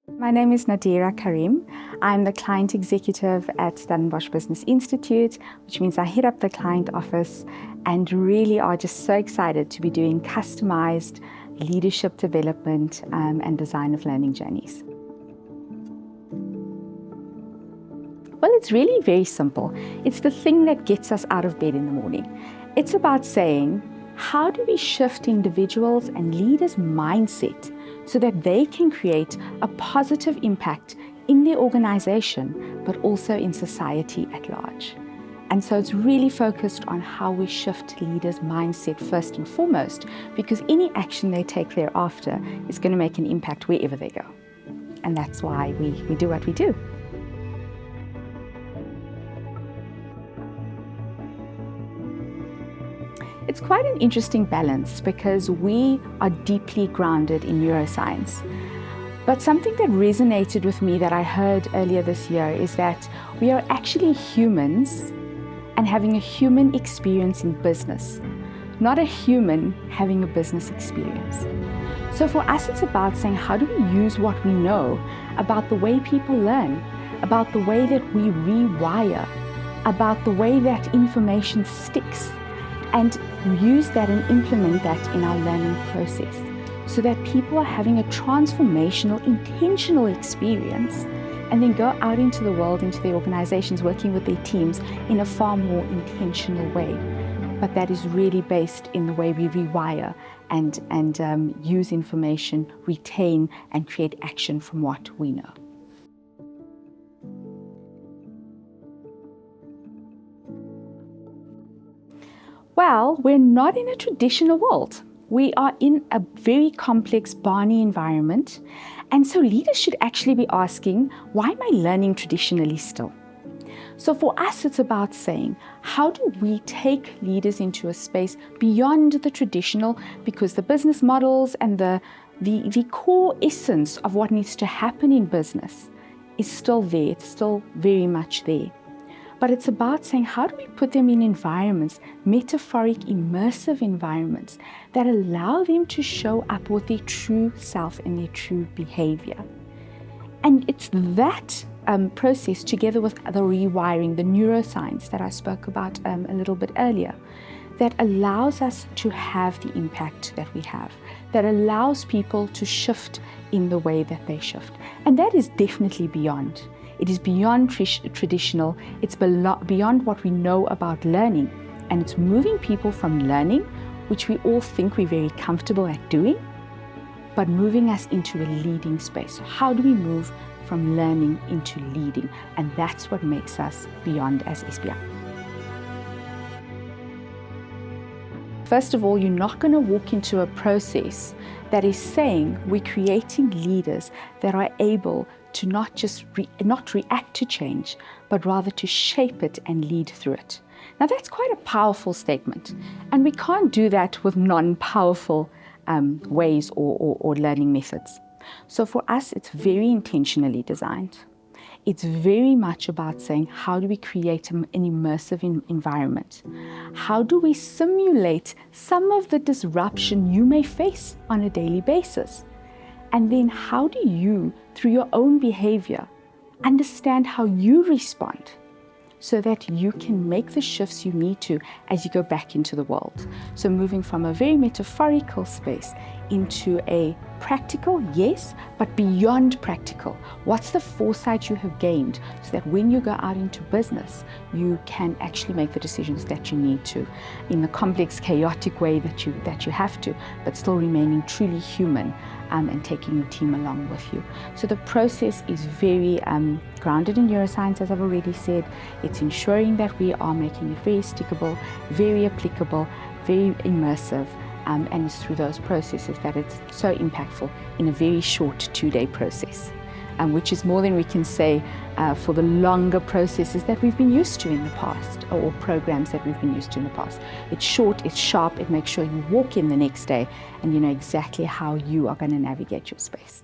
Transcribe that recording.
My name is Nadeira Karriem. I'm the client executive at Stellenbosch Business Institute, which means I head up the client office and really are just so excited to be doing customized leadership development and design of learning journeys. Well, it's really very simple. It's the thing that gets us out of bed in the morning. It's about saying, how do we shift individuals and leaders' mindset so that they can create a positive impact in their organization, but also in society at large? And so it's really focused on how we shift leaders' mindset first and foremost, because any action they take thereafter is going to make an impact wherever they go. And that's why we do what we do. It's quite an interesting balance because we are deeply grounded in neuroscience. But something that resonated with me that I heard earlier this year is that we are actually humans and having a human experience in business, not a human having a business experience. So for us, it's about saying, how do we use what we know about the way people learn, about the way that we rewire, about the way that information sticks, and use that and implement that in our learning process so that people are having a transformational, intentional experience and then go out into the world, into their organizations, working with their teams in a far more intentional way. But that is really based in the way we rewire and use information, retain, and create action from what we know. Well, we're not in a traditional world. We are in a very complex Barney environment. And so leaders should actually be asking, why am I learning traditionally still? So for us, it's about saying, how do we take leaders into a space beyond the traditional, because the business models and the core essence of what needs to happen in business is still there. It's still very much there. But it's about saying, how do we put them in environments, metaphoric, immersive environments that allow them to show up with their true self and their true behavior? And it's that process, together with the rewiring, the neuroscience that I spoke about a little bit earlier, that allows us to have the impact that we have, that allows people to shift in the way that they shift. And that is definitely beyond. It is beyond traditional, it's beyond what we know about learning, and it's moving people from learning, which we all think we're very comfortable at doing, but moving us into a leading space. How do we move from learning into leading? And that's what makes us beyond as SBI. First of all, you're not going to walk into a process that is saying we're creating leaders that are able to not just not react to change, but rather to shape it and lead through it. Now that's quite a powerful statement, and we can't do that with non-powerful ways or learning methods. So for us, it's very intentionally designed. It's very much about saying, how do we create an immersive environment? How do we simulate some of the disruption you may face on a daily basis? And then how do you, through your own behavior, understand how you respond so that you can make the shifts you need to as you go back into the world? So moving from a very metaphorical space into a practical, yes, but beyond practical. What's the foresight you have gained so that when you go out into business, you can actually make the decisions that you need to in the complex, chaotic way that you have to, but still remaining truly human and taking your team along with you. So the process is very grounded in neuroscience, as I've already said. It's ensuring that we are making it very stickable, very applicable, very immersive, and it's through those processes that it's so impactful in a very short 2-day process, which is more than we can say for the longer processes that we've been used to in the past, or programs that we've been used to in the past. It's short, it's sharp, it makes sure you walk in the next day and you know exactly how you are going to navigate your space.